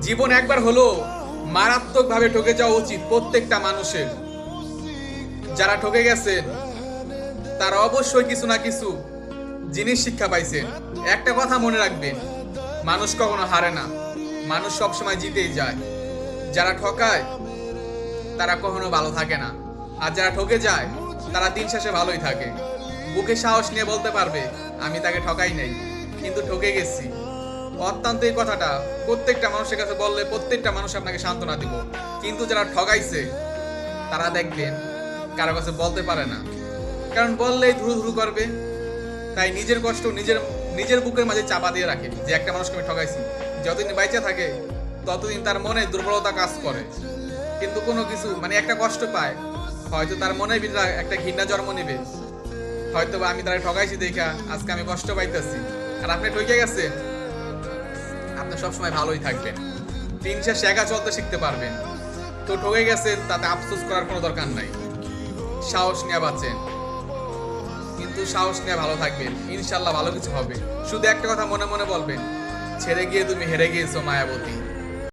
জীবন একবার হলো মারাত্মক ভাবে ঠকে যাওয়া উচিত প্রত্যেকটা মানুষের। যারা ঠকে গেছেন তারা অবশ্যই কিছু না কিছু জিনিস শিক্ষা পাইছেন। একটা কথা মনে রাখবেন, মানুষ কখনো হারে না, মানুষ সবসময় জিতেই যায়। যারা ঠকায় তারা কখনো ভালো থাকে না, আর যারা ঠকে যায় তারা দিন শেষে ভালোই থাকে। বুকে সাহস নিয়ে বলতে পারবে আমি তাকে ঠকাই নাই, কিন্তু ঠকে গেছি। অত্যন্ত এই কথাটা প্রত্যেকটা মানুষের কাছে বললে প্রত্যেকটা মানুষ আপনাকে সান্ত্বনা দিব। কিন্তু যারা ঠকাইছে তারা দেখবেন কারো কাছে বলতে পারে না, কারণ বললেই ধুরু ধুরু করবে। তাই নিজের কষ্ট নিজের নিজের বুকের মাঝে চাপা দিয়ে রাখে যে একটা মানুষকে আমি ঠকাইছি। যতদিন বাইচা থাকে ততদিন তার মনে দুর্বলতা কাজ করে, কিন্তু কোনো কিছু একটা কষ্ট পায়, হয়তো তার মনে ভিতরে একটা ঘৃণা জন্ম নেবে, হয়তো বা আমি তারা ঠকাইছি দেখা আজকে আমি কষ্ট পাইতেছি। আর আপনি ঠকে গেছেন, আপনি সবসময় ভালোই থাকবেন, দিন শেষে একা চলতে শিখতে পারবেন। তো ঠকে গেছেন তাতে আফসোস করার কোনো দরকার নাই, সাহস নিয়ে বাঁচেন, কিন্তু সাহস নিয়ে ভালো থাকবেন, ইনশাল্লাহ ভালো কিছু হবে। শুধু একটা কথা মনে মনে বলবেন, ছেড়ে গিয়ে তুমি হেরে গিয়েছো মায়াবতী।